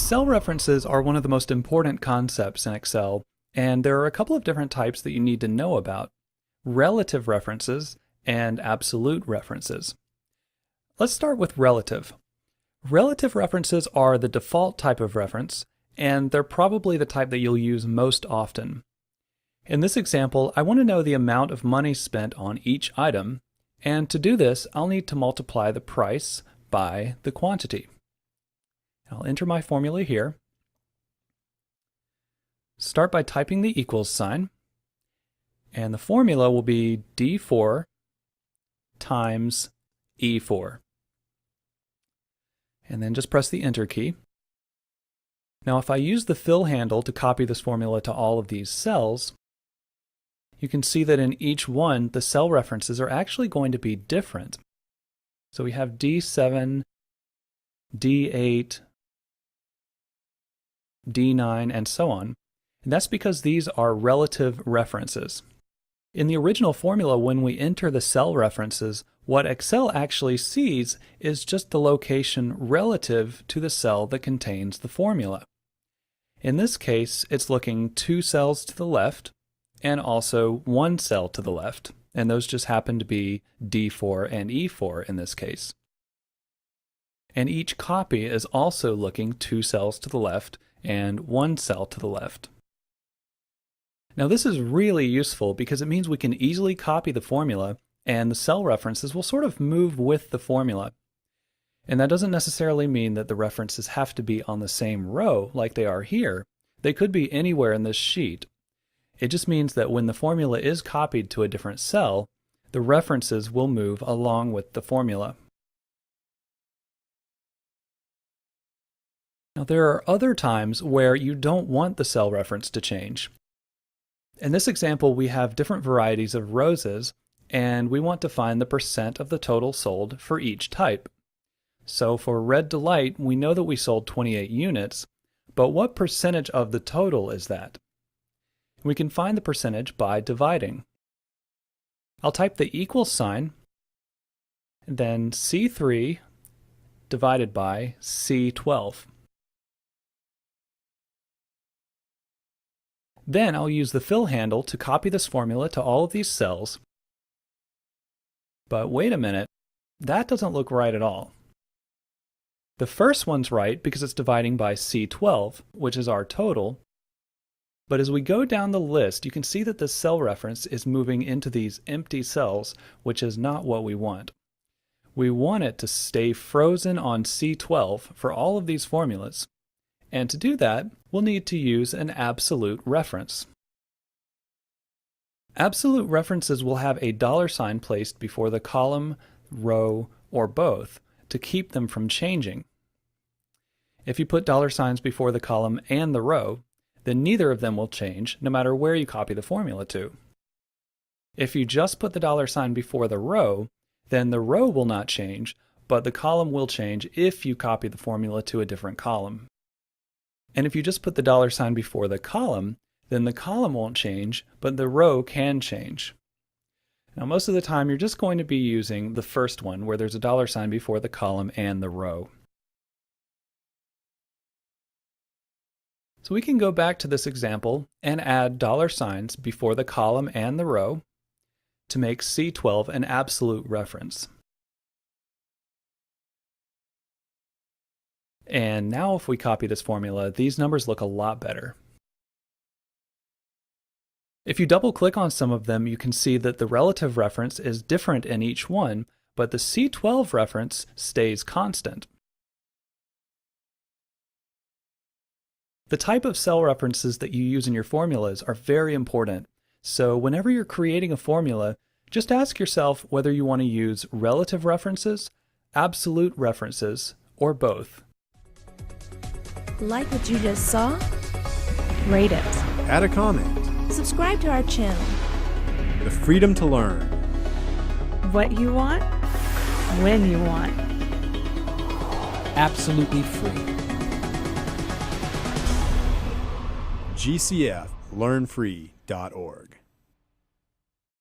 Cell references are one of the most important concepts in Excel, and there are a couple of different types that you need to know about: relative references and absolute references. Let's start with relative. Relative references are the default type of reference, and they're probably the type that you'll use most often. In this example, I want to know the amount of money spent on each item, and to do this, I'll need to multiply the price by the quantity. I'll enter my formula here. Start by typing the equals sign, and the formula will be D4 times E4. And then just press the Enter key. Now if I use the fill handle to copy this formula to all of these cells, you can see that in each one, the cell references are actually going to be different. So we have D7, D8, D9, and so on. And that's because these are relative references. In the original formula, when we enter the cell references, what Excel actually sees is just the location relative to the cell that contains the formula. In this case, it's looking 2 cells to the left and also 1 cell to the left, and those just happen to be D4 and E4 in this case. And each copy is also looking 2 cells to the left and 1 cell to the left. Now this is really useful because it means we can easily copy the formula and the cell references will sort of move with the formula. And that doesn't necessarily mean that the references have to be on the same row like they are here. They could be anywhere in this sheet. It just means that when the formula is copied to a different cell, the references will move along with the formula. Now there are other times where you don't want the cell reference to change. In this example, we have different varieties of roses, and we want to find the percent of the total sold for each type. So for Red Delight, we know that we sold 28 units, but what percentage of the total is that? We can find the percentage by dividing. I'll type the equal sign, and then C3 divided by C12. Then I'll use the fill handle to copy this formula to all of these cells. But wait a minute, that doesn't look right at all. The first one's right because it's dividing by C12, which is our total. But as we go down the list, you can see that the cell reference is moving into these empty cells, which is not what we want. We want it to stay frozen on C12 for all of these formulas. And to do that, we'll need to use an absolute reference. Absolute references will have a $sign placed before the column, row, or both to keep them from changing. If you put $signs before the column and the row, then neither of them will change no matter where you copy the formula to. If you just put the $sign before the row, then the row will not change, but the column will change if you copy the formula to a different column. And if you just put the $sign before the column, then the column won't change, but the row can change. Now most of the time you're just going to be using the first one where there's a $sign before the column and the row. So we can go back to this example and add $signs before the column and the row to make C12 an absolute reference. And now if we copy this formula, these numbers look a lot better. If you double-click on some of them, you can see that the relative reference is different in each one, but the C12 reference stays constant. The type of cell references that you use in your formulas are very important, so whenever you're creating a formula, just ask yourself whether you want to use relative references, absolute references, or both. Like what you just saw? Rate it. Add a comment. Subscribe to our channel. The freedom to learn. What you want, when you want. Absolutely free. GCFlearnfree.org